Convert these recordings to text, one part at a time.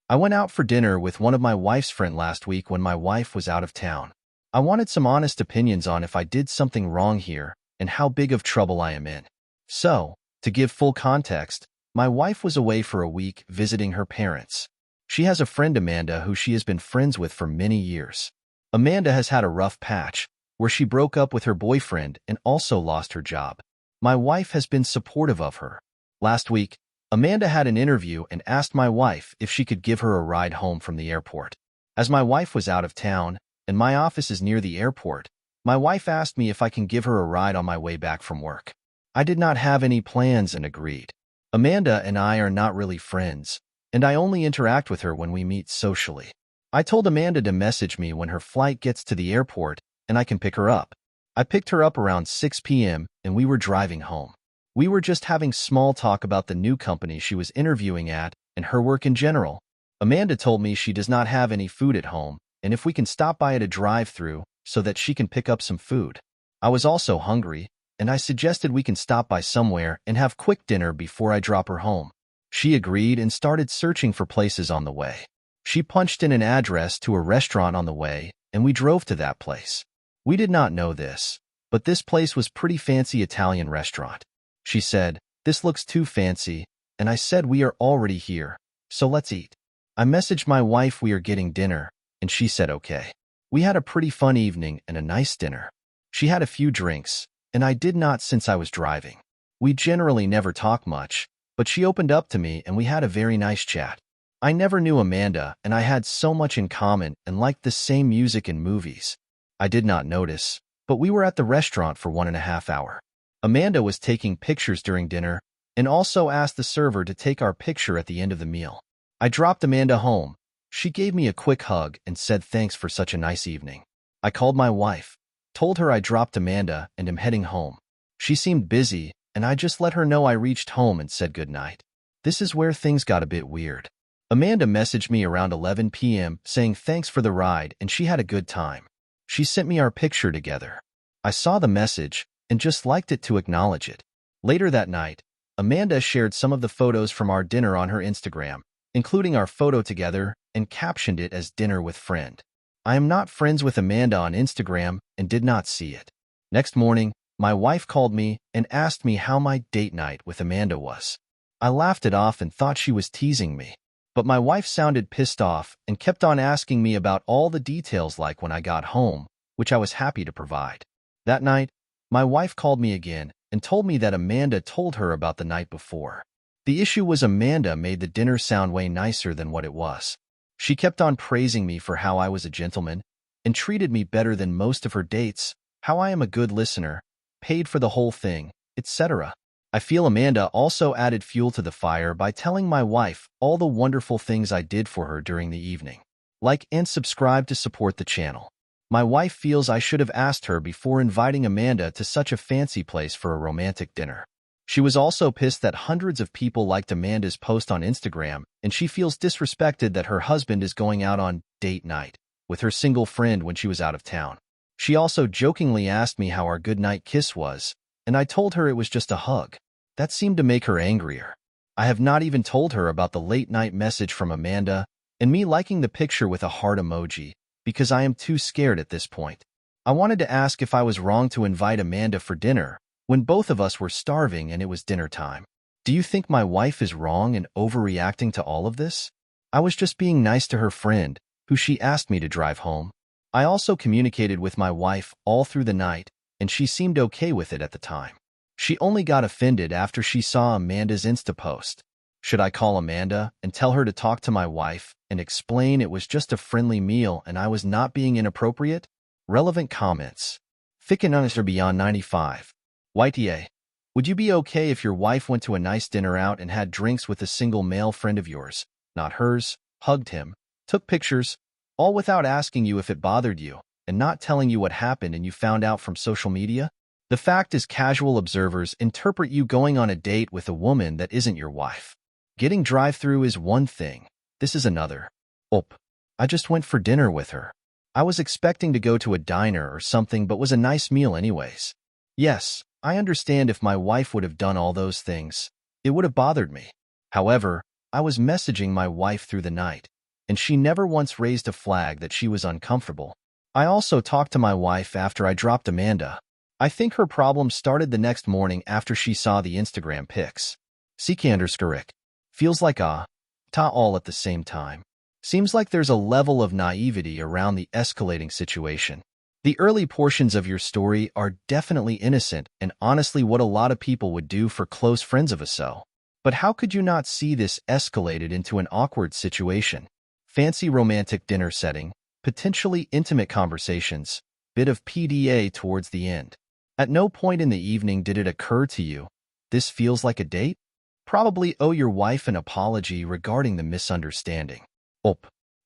I went out for dinner with one of my wife's friends last week when my wife was out of town. I wanted some honest opinions on if I did something wrong here and how big of trouble I am in. So, to give full context, my wife was away for a week visiting her parents. She has a friend, Amanda, who she has been friends with for many years. Amanda has had a rough patch where she broke up with her boyfriend and also lost her job. My wife has been supportive of her. Last week, Amanda had an interview and asked my wife if she could give her a ride home from the airport. As my wife was out of town and my office is near the airport, my wife asked me if I can give her a ride on my way back from work. I did not have any plans and agreed. Amanda and I are not really friends, and I only interact with her when we meet socially. I told Amanda to message me when her flight gets to the airport and I can pick her up. I picked her up around 6 p.m. and we were driving home. We were just having small talk about the new company she was interviewing at and her work in general. Amanda told me she does not have any food at home and if we can stop by at a drive-thru so that she can pick up some food. I was also hungry, and I suggested we can stop by somewhere and have quick dinner before I drop her home. She agreed and started searching for places on the way. She punched in an address to a restaurant on the way, and we drove to that place. We did not know this, but this place was pretty fancy Italian restaurant. She said, "This looks too fancy," and I said, "We are already here, so let's eat." I messaged my wife we are getting dinner, and she said okay. We had a pretty fun evening and a nice dinner. She had a few drinks, and I did not since I was driving. We generally never talk much, but she opened up to me and we had a very nice chat. I never knew Amanda, and I had so much in common and liked the same music and movies. I did not notice, but we were at the restaurant for 1.5 hours. Amanda was taking pictures during dinner and also asked the server to take our picture at the end of the meal. I dropped Amanda home. She gave me a quick hug and said thanks for such a nice evening. I called my wife, told her I dropped Amanda and am heading home. She seemed busy, and I just let her know I reached home and said goodnight. This is where things got a bit weird. Amanda messaged me around 11 p.m. saying thanks for the ride and she had a good time. She sent me our picture together. I saw the message and just liked it to acknowledge it. Later that night, Amanda shared some of the photos from our dinner on her Instagram, including our photo together, and captioned it as dinner with friend. I am not friends with Amanda on Instagram and did not see it. Next morning, my wife called me and asked me how my date night with Amanda was. I laughed it off and thought she was teasing me. But my wife sounded pissed off and kept on asking me about all the details like when I got home, which I was happy to provide. That night, my wife called me again and told me that Amanda told her about the night before. The issue was Amanda made the dinner sound way nicer than what it was. She kept on praising me for how I was a gentleman and treated me better than most of her dates, how I am a good listener, paid for the whole thing, etc. I feel Amanda also added fuel to the fire by telling my wife all the wonderful things I did for her during the evening. Like and subscribe to support the channel. My wife feels I should have asked her before inviting Amanda to such a fancy place for a romantic dinner. She was also pissed that hundreds of people liked Amanda's post on Instagram, and she feels disrespected that her husband is going out on date night with her single friend when she was out of town. She also jokingly asked me how our goodnight kiss was, and I told her it was just a hug. That seemed to make her angrier. I have not even told her about the late-night message from Amanda and me liking the picture with a heart emoji because I am too scared at this point. I wanted to ask if I was wrong to invite Amanda for dinner when both of us were starving and it was dinner time. Do you think my wife is wrong and overreacting to all of this? I was just being nice to her friend, who she asked me to drive home. I also communicated with my wife all through the night, and she seemed okay with it at the time. She only got offended after she saw Amanda's Insta post. Should I call Amanda and tell her to talk to my wife and explain it was just a friendly meal and I was not being inappropriate? Relevant comments. Thick and honest are beyond 95. YTA. Would you be okay if your wife went to a nice dinner out and had drinks with a single male friend of yours, not hers, hugged him, took pictures, all without asking you if it bothered you, and not telling you what happened and you found out from social media? The fact is casual observers interpret you going on a date with a woman that isn't your wife. Getting drive-through is one thing. This is another. I just went for dinner with her. I was expecting to go to a diner or something but was a nice meal anyways. Yes, I understand if my wife would have done all those things, it would have bothered me. However, I was messaging my wife through the night, and she never once raised a flag that she was uncomfortable. I also talked to my wife after I dropped Amanda. I think her problem started the next morning after she saw the Instagram pics. CK_Rick. Feels like ta all at the same time. Seems like there's a level of naivety around the escalating situation. The early portions of your story are definitely innocent and honestly what a lot of people would do for close friends of a so. But how could you not see this escalated into an awkward situation? Fancy romantic dinner setting, potentially intimate conversations, bit of PDA towards the end. At no point in the evening did it occur to you, this feels like a date? Probably owe your wife an apology regarding the misunderstanding.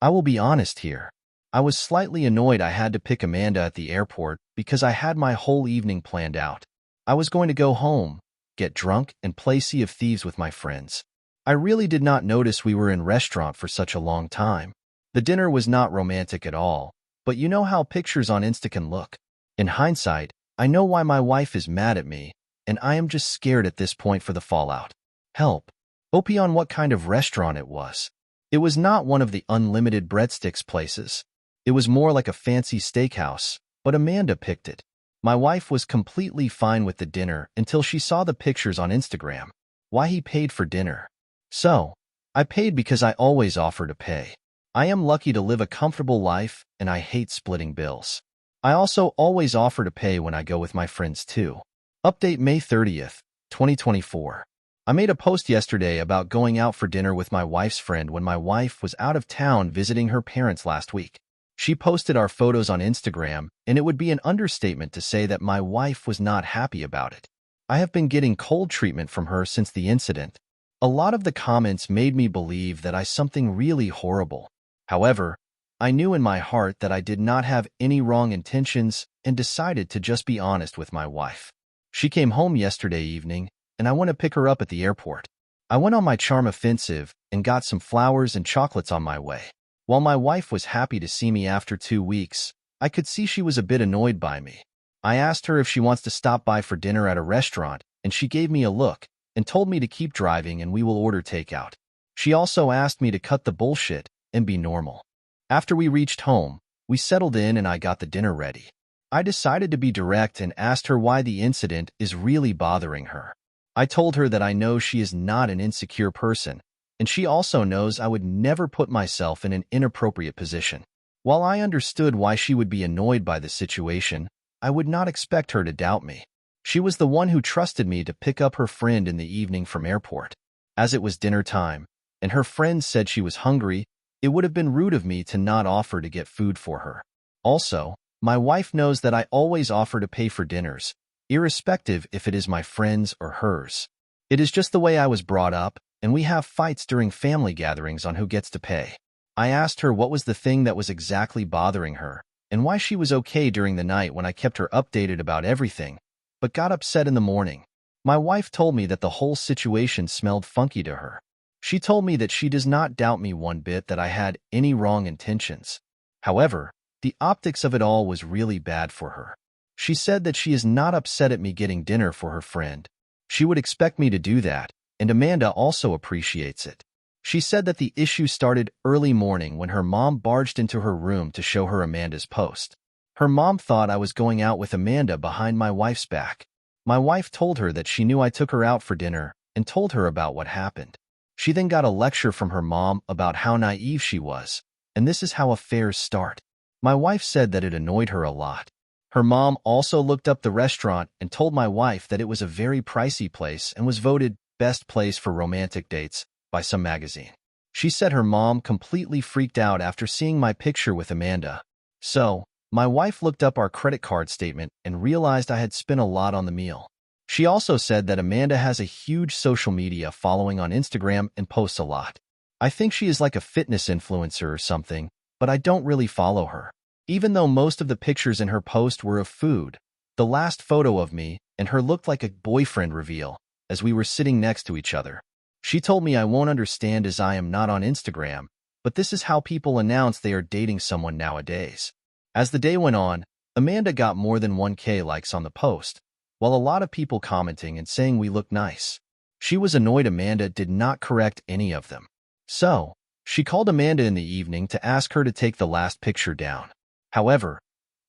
I will be honest here. I was slightly annoyed I had to pick Amanda at the airport because I had my whole evening planned out. I was going to go home, get drunk, and play Sea of Thieves with my friends. I really did not notice we were in restaurant for such a long time. The dinner was not romantic at all, but you know how pictures on Insta can look. In hindsight, I know why my wife is mad at me, and I am just scared at this point for the fallout. Help. On what kind of restaurant it was. It was not one of the unlimited breadsticks places. It was more like a fancy steakhouse, but Amanda picked it. My wife was completely fine with the dinner until she saw the pictures on Instagram. Why he paid for dinner. So, I paid because I always offer to pay. I am lucky to live a comfortable life, and I hate splitting bills. I also always offer to pay when I go with my friends too. Update May 30th, 2024. I made a post yesterday about going out for dinner with my wife's friend when my wife was out of town visiting her parents last week. She posted our photos on Instagram, and it would be an understatement to say that my wife was not happy about it. I have been getting cold treatment from her since the incident. A lot of the comments made me believe that I something really horrible. However, I knew in my heart that I did not have any wrong intentions and decided to just be honest with my wife. She came home yesterday evening, and I went to pick her up at the airport. I went on my charm offensive and got some flowers and chocolates on my way. While my wife was happy to see me after 2 weeks, I could see she was a bit annoyed by me. I asked her if she wants to stop by for dinner at a restaurant, and she gave me a look and told me to keep driving and we will order takeout. She also asked me to cut the bullshit and be normal. After we reached home, we settled in and I got the dinner ready. I decided to be direct and asked her why the incident is really bothering her. I told her that I know she is not an insecure person, and she also knows I would never put myself in an inappropriate position. While I understood why she would be annoyed by the situation, I would not expect her to doubt me. She was the one who trusted me to pick up her friend in the evening from airport. As it was dinner time, and her friend said she was hungry, it would have been rude of me to not offer to get food for her. Also, my wife knows that I always offer to pay for dinners, irrespective if it is my friends or hers. It is just the way I was brought up, and we have fights during family gatherings on who gets to pay. I asked her what was the thing that was exactly bothering her, and why she was okay during the night when I kept her updated about everything, but got upset in the morning. My wife told me that the whole situation smelled funky to her. She told me that she does not doubt me one bit that I had any wrong intentions. However, the optics of it all was really bad for her. She said that she is not upset at me getting dinner for her friend. She would expect me to do that, and Amanda also appreciates it. She said that the issue started early morning when her mom barged into her room to show her Amanda's post. Her mom thought I was going out with Amanda behind my wife's back. My wife told her that she knew I took her out for dinner and told her about what happened. She then got a lecture from her mom about how naive she was, and this is how affairs start. My wife said that it annoyed her a lot. Her mom also looked up the restaurant and told my wife that it was a very pricey place and was voted best place for romantic dates by some magazine. She said her mom completely freaked out after seeing my picture with Amanda. So, my wife looked up our credit card statement and realized I had spent a lot on the meal. She also said that Amanda has a huge social media following on Instagram and posts a lot. I think she is like a fitness influencer or something, but I don't really follow her. Even though most of the pictures in her post were of food, the last photo of me and her looked like a boyfriend reveal as we were sitting next to each other. She told me I won't understand as I am not on Instagram, but this is how people announce they are dating someone nowadays. As the day went on, Amanda got more than 1K likes on the post, while a lot of people commenting and saying we look nice. She was annoyed Amanda did not correct any of them. So, She called Amanda in the evening to ask her to take the last picture down. However,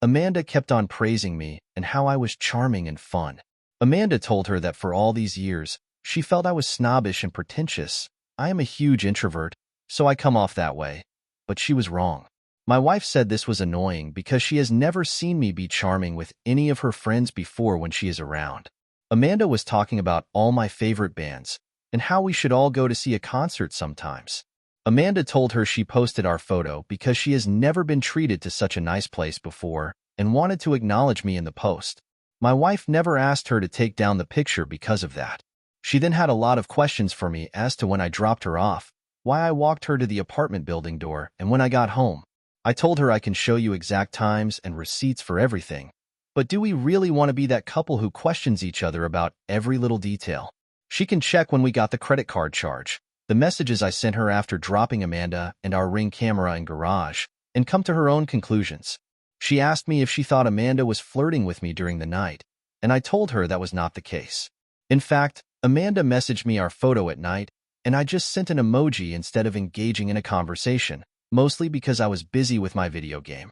Amanda kept on praising me and how I was charming and fun. Amanda told her that for all these years, she felt I was snobbish and pretentious. I am a huge introvert, so I come off that way. But she was wrong. My wife said this was annoying because she has never seen me be charming with any of her friends before when she is around. Amanda was talking about all my favorite bands and how we should all go to see a concert sometimes. Amanda told her she posted our photo because she has never been treated to such a nice place before and wanted to acknowledge me in the post. My wife never asked her to take down the picture because of that. She then had a lot of questions for me as to when I dropped her off, why I walked her to the apartment building door, and when I got home. I told her I can show you exact times and receipts for everything. But do we really want to be that couple who questions each other about every little detail? She can check when we got the credit card charge, the messages I sent her after dropping Amanda and our Ring camera in garage, and come to her own conclusions. She asked me if she thought Amanda was flirting with me during the night, and I told her that was not the case. In fact, Amanda messaged me our photo at night, and I just sent an emoji instead of engaging in a conversation, mostly because I was busy with my video game.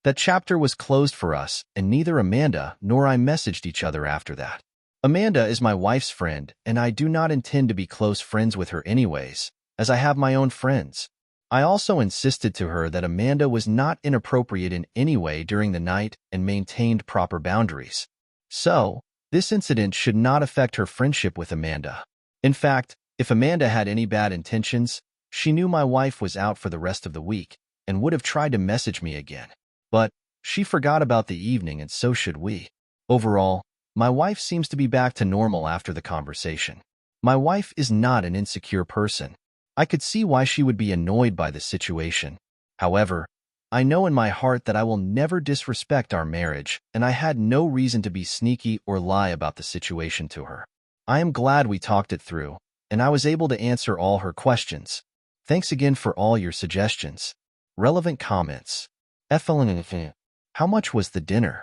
That chapter was closed for us, and neither Amanda nor I messaged each other after that. Amanda is my wife's friend, and I do not intend to be close friends with her anyways, as I have my own friends. I also insisted to her that Amanda was not inappropriate in any way during the night and maintained proper boundaries. So, this incident should not affect her friendship with Amanda. In fact, if Amanda had any bad intentions, she knew my wife was out for the rest of the week and would have tried to message me again. But she forgot about the evening, and so should we. Overall, my wife seems to be back to normal after the conversation. My wife is not an insecure person. I could see why she would be annoyed by the situation. However, I know in my heart that I will never disrespect our marriage, and I had no reason to be sneaky or lie about the situation to her. I am glad we talked it through, and I was able to answer all her questions. Thanks again for all your suggestions. Relevant comments. How much was the dinner?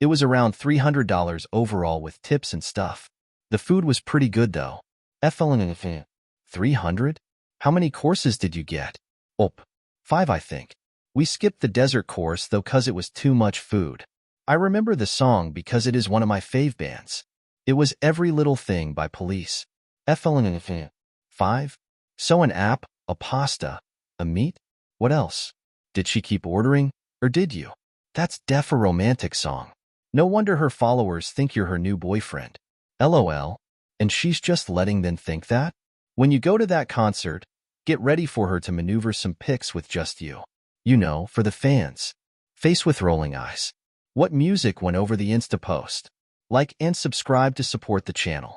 It was around $300 overall with tips and stuff. The food was pretty good though. 300? How many courses did you get? 5, I think. We skipped the dessert course though cause it was too much food. I remember the song because it is one of my fave bands. It was Every Little Thing by Police. 5? So an app, a pasta, a meat? What else? Did she keep ordering, or did you? That's def a romantic song. No wonder her followers think you're her new boyfriend. LOL. And she's just letting them think that? When you go to that concert, get ready for her to maneuver some pics with just you. You know, for the fans. Face with rolling eyes. What music went over the Insta post? Like and subscribe to support the channel.